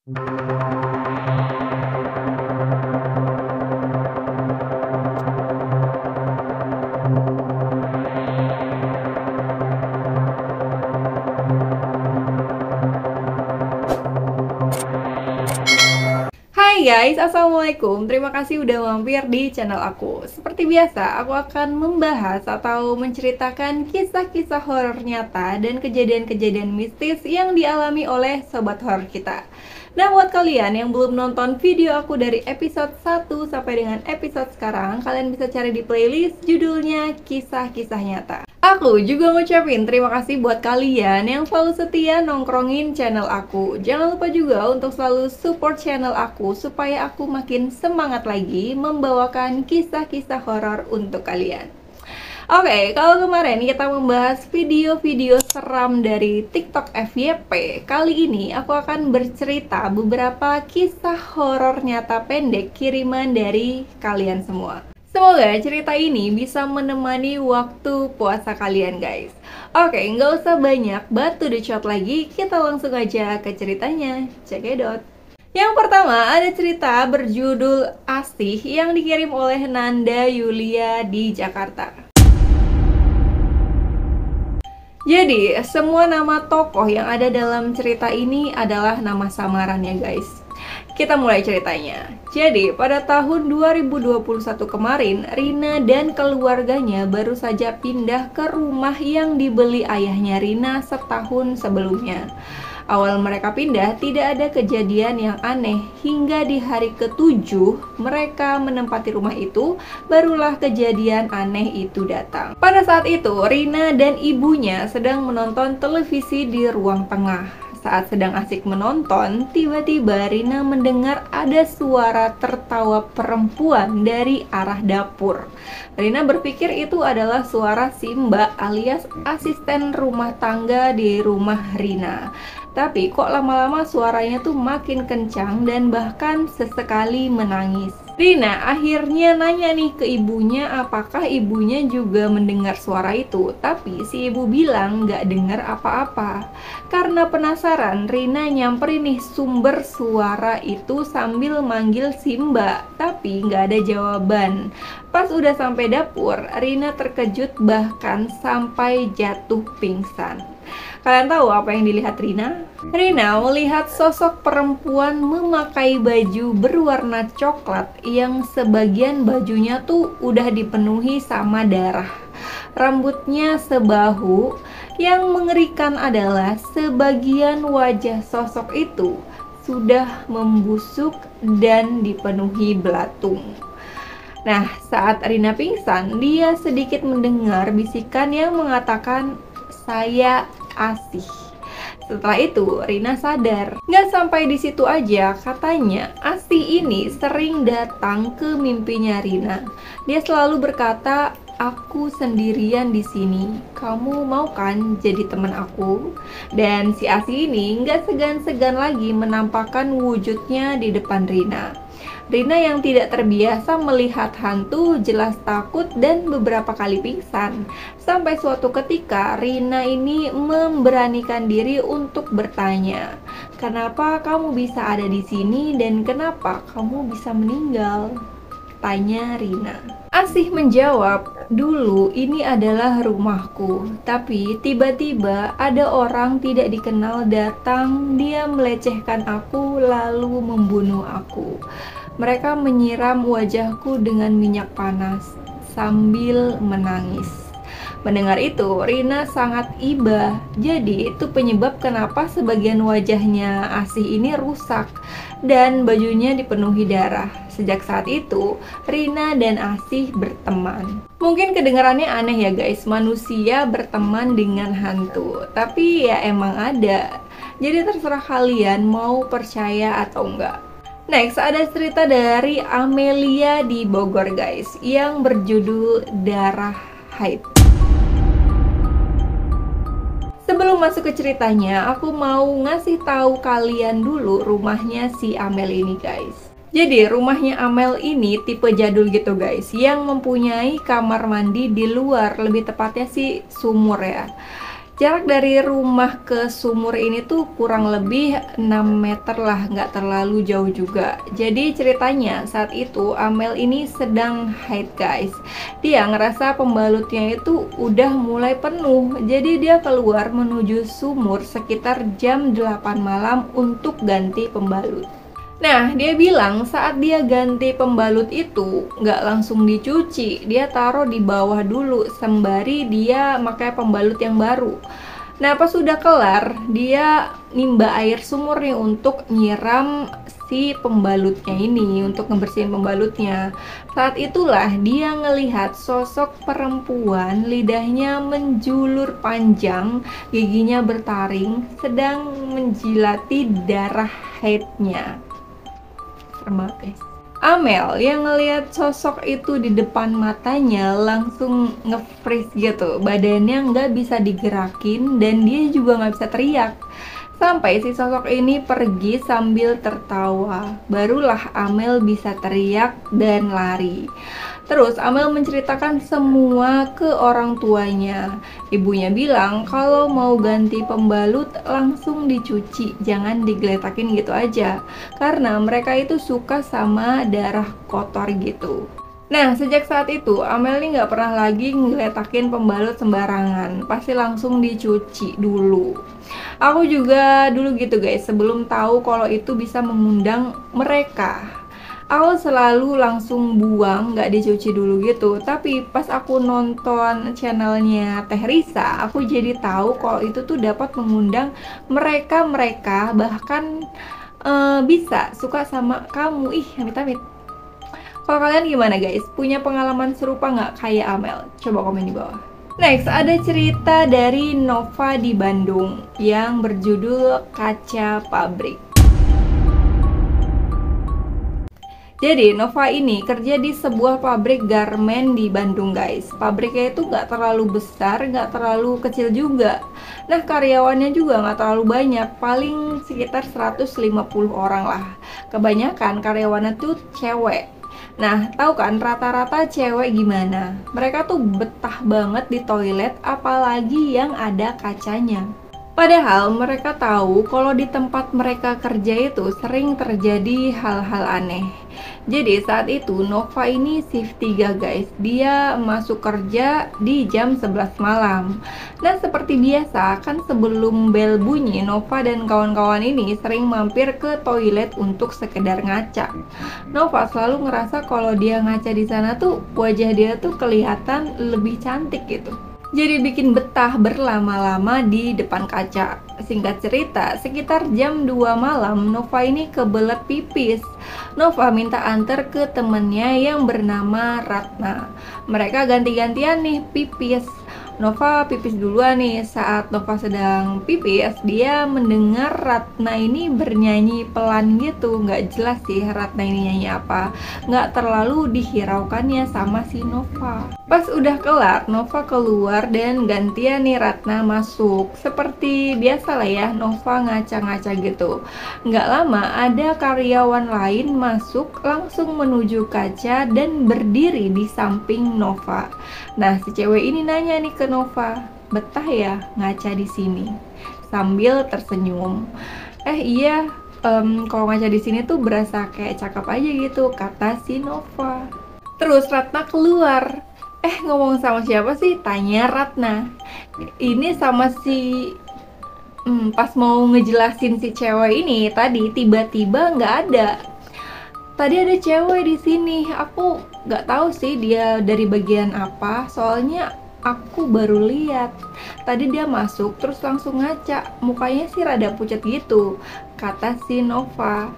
Hai guys, assalamualaikum. Terima kasih udah mampir di channel aku. Seperti biasa, aku akan membahas atau menceritakan kisah-kisah horor nyata dan kejadian-kejadian mistis yang dialami oleh sobat horor kita. Nah, buat kalian yang belum nonton video aku dari episode 1 sampai dengan episode sekarang, kalian bisa cari di playlist judulnya Kisah-Kisah Nyata. Aku juga ngucapin terima kasih buat kalian yang selalu setia nongkrongin channel aku. Jangan lupa juga untuk selalu support channel aku supaya aku makin semangat lagi membawakan kisah-kisah horor untuk kalian. Oke, kalau kemarin kita membahas video-video seram dari TikTok FYP, kali ini aku akan bercerita beberapa kisah horor nyata pendek kiriman dari kalian semua. Semoga cerita ini bisa menemani waktu puasa kalian guys. Oke, nggak usah banyak batu dicot lagi, kita langsung aja ke ceritanya. Cekidot. Yang pertama ada cerita berjudul Asih yang dikirim oleh Nanda Yulia di Jakarta. Jadi, semua nama tokoh yang ada dalam cerita ini adalah nama samaran ya guys. Kita mulai ceritanya. Jadi, pada tahun 2021 kemarin, Rina dan keluarganya baru saja pindah ke rumah yang dibeli ayahnya Rina setahun sebelumnya. Awal mereka pindah tidak ada kejadian yang aneh, hingga di hari ke-7 mereka menempati rumah itu, barulah kejadian aneh itu datang. Pada saat itu Rina dan ibunya sedang menonton televisi di ruang tengah. Saat sedang asik menonton, tiba-tiba Rina mendengar ada suara tertawa perempuan dari arah dapur. Rina berpikir itu adalah suara si Mbak alias asisten rumah tangga di rumah Rina. Tapi kok lama-lama suaranya tuh makin kencang dan bahkan sesekali menangis. Rina akhirnya nanya nih ke ibunya apakah ibunya juga mendengar suara itu. Tapi si ibu bilang gak dengar apa-apa. Karena penasaran, Rina nyamperin nih sumber suara itu sambil manggil si Mbak. Tapi gak ada jawaban. Pas udah sampai dapur, Rina terkejut bahkan sampai jatuh pingsan. Kalian tahu apa yang dilihat Rina? Rina melihat sosok perempuan memakai baju berwarna coklat yang sebagian bajunya tuh udah dipenuhi sama darah. Rambutnya sebahu. Yang mengerikan adalah sebagian wajah sosok itu sudah membusuk dan dipenuhi belatung. Nah, saat Rina pingsan, dia sedikit mendengar bisikan yang mengatakan, "Saya Asih." Setelah itu Rina sadar. Nggak sampai di situ aja, katanya Asih ini sering datang ke mimpinya Rina. Dia selalu berkata, "Aku sendirian di sini. Kamu mau kan jadi teman aku?" Dan si Asih ini nggak segan-segan lagi menampakkan wujudnya di depan Rina. Rina yang tidak terbiasa melihat hantu jelas takut dan beberapa kali pingsan. Sampai suatu ketika Rina ini memberanikan diri untuk bertanya, "Kenapa kamu bisa ada di sini dan kenapa kamu bisa meninggal?" Tanya Rina. Asih menjawab, "Dulu ini adalah rumahku, tapi tiba-tiba ada orang tidak dikenal datang, dia melecehkan aku lalu membunuh aku. Mereka menyiram wajahku dengan minyak panas sambil menangis." Mendengar itu, Rina sangat iba. Jadi itu penyebab kenapa sebagian wajahnya Asih ini rusak dan bajunya dipenuhi darah. Sejak saat itu, Rina dan Asih berteman. Mungkin kedengarannya aneh ya guys, manusia berteman dengan hantu. Tapi ya emang ada. Jadi terserah kalian mau percaya atau enggak. Next, ada cerita dari Amelia di Bogor guys, yang berjudul Darah Haid. Sebelum masuk ke ceritanya, aku mau ngasih tahu kalian dulu rumahnya si Amel ini guys. Jadi rumahnya Amel ini tipe jadul gitu guys, yang mempunyai kamar mandi di luar, lebih tepatnya sih sumur ya. Jarak dari rumah ke sumur ini tuh kurang lebih 6 meter lah, nggak terlalu jauh juga. Jadi ceritanya saat itu Amel ini sedang haid guys. Dia ngerasa pembalutnya itu udah mulai penuh. Jadi dia keluar menuju sumur sekitar jam 8 malam untuk ganti pembalut. Nah, dia bilang saat dia ganti pembalut itu nggak langsung dicuci, dia taruh di bawah dulu sembari dia pakai pembalut yang baru. Nah, pas sudah kelar, dia nimba air sumur nih untuk nyiram si pembalutnya ini, untuk ngebersihin pembalutnya. Saat itulah dia ngelihat sosok perempuan, lidahnya menjulur panjang, giginya bertaring, sedang menjilati darah haidnya. Serem banget guys. Amel yang ngelihat sosok itu di depan matanya langsung nge-freeze gitu, badannya nggak bisa digerakin dan dia juga nggak bisa teriak. Sampai si sosok ini pergi sambil tertawa, barulah Amel bisa teriak dan lari. Terus Amel menceritakan semua ke orang tuanya. Ibunya bilang kalau mau ganti pembalut langsung dicuci, jangan digeletakin gitu aja. Karena mereka itu suka sama darah kotor gitu. Nah, sejak saat itu Amel ini nggak pernah lagi ngeletakin pembalut sembarangan. Pasti langsung dicuci dulu. Aku juga dulu gitu guys, sebelum tahu kalau itu bisa mengundang mereka. Aku selalu langsung buang, nggak dicuci dulu gitu. Tapi pas aku nonton channelnya Teh Risa, aku jadi tahu kalau itu tuh dapat mengundang mereka-mereka, bahkan bisa suka sama kamu. Ih, amit-amit. Kalau kalian gimana guys? Punya pengalaman serupa nggak kayak Amel? Coba komen di bawah. Next, ada cerita dari Nova di Bandung yang berjudul Kaca Pabrik. Jadi Nova ini kerja di sebuah pabrik garmen di Bandung guys. Pabriknya itu nggak terlalu besar, nggak terlalu kecil juga. Nah, karyawannya juga nggak terlalu banyak, paling sekitar 150 orang lah. Kebanyakan karyawannya tuh cewek. Nah, tahu kan rata-rata cewek gimana? Mereka tuh betah banget di toilet, apalagi yang ada kacanya. Padahal mereka tahu kalau di tempat mereka kerja itu sering terjadi hal-hal aneh. Jadi saat itu Nova ini shift 3 guys. Dia masuk kerja di jam 11 malam. Nah, seperti biasa kan sebelum bel bunyi, Nova dan kawan-kawan ini sering mampir ke toilet untuk sekedar ngaca. Nova selalu ngerasa kalau dia ngaca di sana tuh wajah dia tuh kelihatan lebih cantik gitu. Jadi bikin betah berlama-lama di depan kaca. Singkat cerita, sekitar jam 2 malam Nova ini kebelet pipis. Nova minta antar ke temennya yang bernama Ratna. Mereka ganti-gantian nih pipis. Nova pipis duluan nih. Saat Nova sedang pipis, dia mendengar Ratna ini bernyanyi pelan gitu. Nggak jelas sih Ratna ini nyanyi apa. Nggak terlalu dihiraukannya sama si Nova. Pas udah kelar, Nova keluar dan gantian nih Ratna masuk. Seperti biasa lah ya, Nova ngaca-ngaca gitu. Nggak lama ada karyawan lain masuk langsung menuju kaca dan berdiri di samping Nova. Nah, si cewek ini nanya nih ke Nova, betah ya ngaca di sini? Sambil tersenyum. Iya, kalau ngaca di sini tuh berasa kayak cakep aja gitu, kata si Nova. Terus Ratna keluar. Ngomong sama siapa sih? Tanya Ratna. Ini sama si pas mau ngejelasin si cewek ini tadi tiba-tiba nggak ada. Tadi ada cewek di sini. Aku nggak tahu sih dia dari bagian apa. Soalnya aku baru lihat. Tadi dia masuk terus langsung ngaca. Mukanya sih rada pucat gitu, kata si Nova.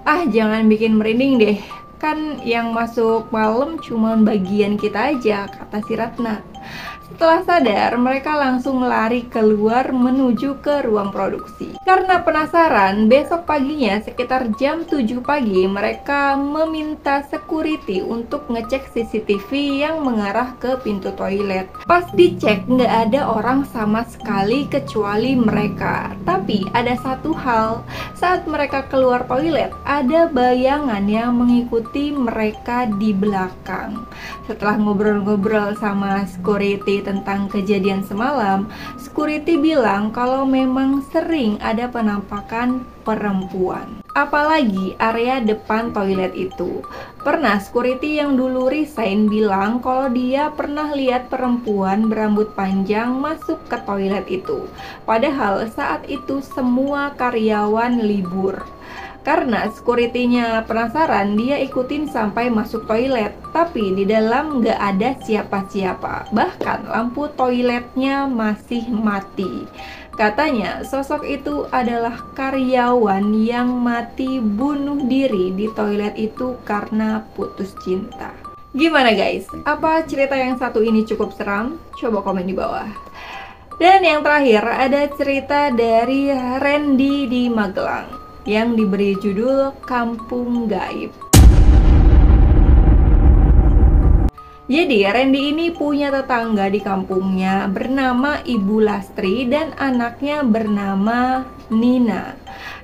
Jangan bikin merinding deh. Kan yang masuk malam cuma bagian kita aja, kata si Ratna. Setelah sadar, mereka langsung lari keluar menuju ke ruang produksi. Karena penasaran, besok paginya sekitar jam 7 pagi, mereka meminta security untuk ngecek CCTV yang mengarah ke pintu toilet. Pas dicek, nggak ada orang sama sekali kecuali mereka. Tapi ada satu hal, saat mereka keluar toilet, ada bayangan yang mengikuti mereka di belakang. Setelah ngobrol-ngobrol sama security security tentang kejadian semalam, security bilang kalau memang sering ada penampakan perempuan. Apalagi area depan toilet itu. Pernah security yang dulu resign bilang kalau dia pernah lihat perempuan berambut panjang masuk ke toilet itu. Padahal saat itu semua karyawan libur. Karena security-nya penasaran, dia ikutin sampai masuk toilet. Tapi di dalam nggak ada siapa-siapa. Bahkan lampu toiletnya masih mati. Katanya sosok itu adalah karyawan yang mati bunuh diri di toilet itu karena putus cinta. Gimana guys? Apa cerita yang satu ini cukup seram? Coba komen di bawah. Dan yang terakhir ada cerita dari Randy di Magelang yang diberi judul Kampung Gaib. Jadi Randy ini punya tetangga di kampungnya bernama Ibu Lastri dan anaknya bernama Nina.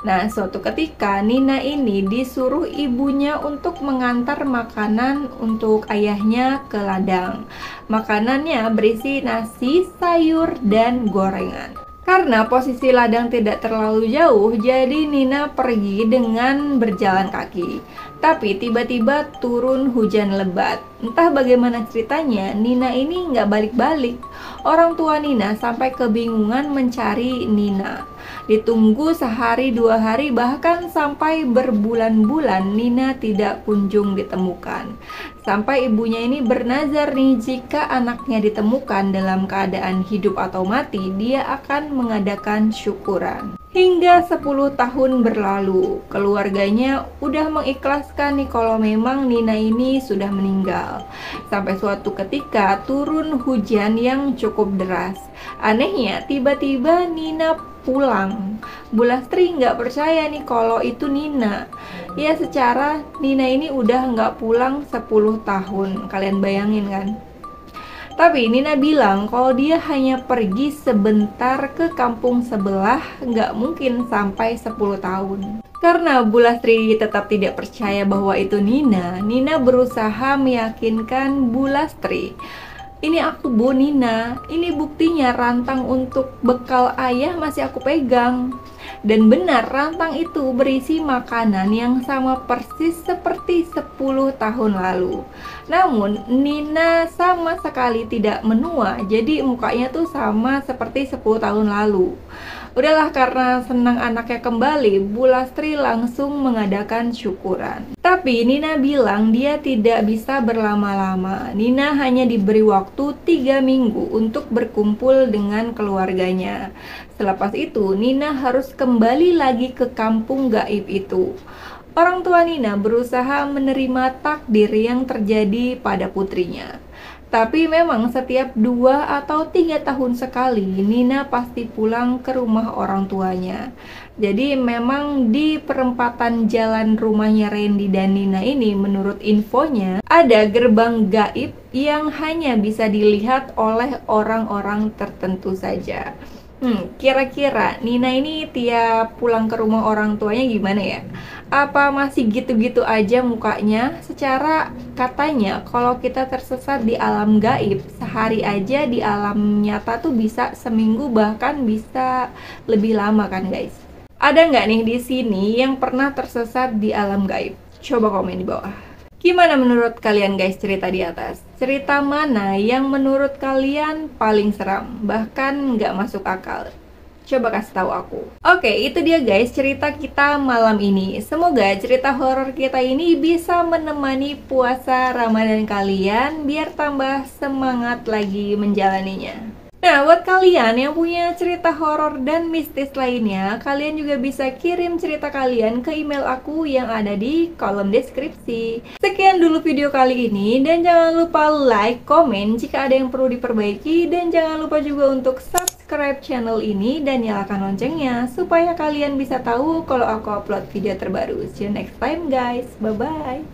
Nah, suatu ketika Nina ini disuruh ibunya untuk mengantar makanan untuk ayahnya ke ladang. Makanannya berisi nasi, sayur, dan gorengan. Karena posisi ladang tidak terlalu jauh, jadi Nina pergi dengan berjalan kaki. Tapi tiba-tiba turun hujan lebat. Entah bagaimana ceritanya, Nina ini nggak balik-balik. Orang tua Nina sampai kebingungan mencari Nina. Ditunggu sehari, 2 hari, bahkan sampai berbulan-bulan Nina tidak kunjung ditemukan. Sampai ibunya ini bernazar nih, jika anaknya ditemukan dalam keadaan hidup atau mati, dia akan mengadakan syukuran. Hingga 10 tahun berlalu, keluarganya udah mengikhlaskan nih kalau memang Nina ini sudah meninggal. Sampai suatu ketika turun hujan yang cukup deras. Anehnya, tiba-tiba Nina pulang. Bu Lastri nggak percaya nih kalau itu Nina. Ya secara Nina ini udah nggak pulang 10 tahun. Kalian bayangin kan? Tapi Nina bilang kalau dia hanya pergi sebentar ke kampung sebelah, nggak mungkin sampai 10 tahun. Karena Bu Lastri tetap tidak percaya bahwa itu Nina, Nina berusaha meyakinkan Bu Lastri. Ini aku Bu Nina, ini buktinya rantang untuk bekal ayah masih aku pegang. Dan benar, rantang itu berisi makanan yang sama persis seperti 10 tahun lalu. Namun Nina sama sekali tidak menua, jadi mukanya tuh sama seperti 10 tahun lalu. Udahlah, karena senang anaknya kembali, Bu Lastri langsung mengadakan syukuran. Tapi Nina bilang dia tidak bisa berlama-lama. Nina hanya diberi waktu 3 minggu untuk berkumpul dengan keluarganya. Selepas itu, Nina harus kembali lagi ke kampung gaib itu. Orang tua Nina berusaha menerima takdir yang terjadi pada putrinya. Tapi memang setiap 2 atau 3 tahun sekali Nina pasti pulang ke rumah orang tuanya. Jadi memang di perempatan jalan rumahnya Randy dan Nina ini, menurut infonya ada gerbang gaib yang hanya bisa dilihat oleh orang-orang tertentu saja. Kira-kira Nina ini tiap pulang ke rumah orang tuanya gimana ya? Apa masih gitu-gitu aja mukanya? Secara katanya kalau kita tersesat di alam gaib, sehari aja di alam nyata tuh bisa seminggu, bahkan bisa lebih lama kan guys? Ada nggak nih di sini yang pernah tersesat di alam gaib? Coba komen di bawah. Gimana menurut kalian guys cerita di atas? Cerita mana yang menurut kalian paling seram, bahkan nggak masuk akal? Coba kasih tahu aku. Oke, itu dia guys cerita kita malam ini. Semoga cerita horor kita ini bisa menemani puasa Ramadan kalian biar tambah semangat lagi menjalaninya. Nah, buat kalian yang punya cerita horor dan mistis lainnya, kalian juga bisa kirim cerita kalian ke email aku yang ada di kolom deskripsi. Sekian dulu video kali ini, dan jangan lupa like, komen jika ada yang perlu diperbaiki, dan jangan lupa juga untuk subscribe channel ini dan nyalakan loncengnya supaya kalian bisa tahu kalau aku upload video terbaru. See you next time guys, bye bye.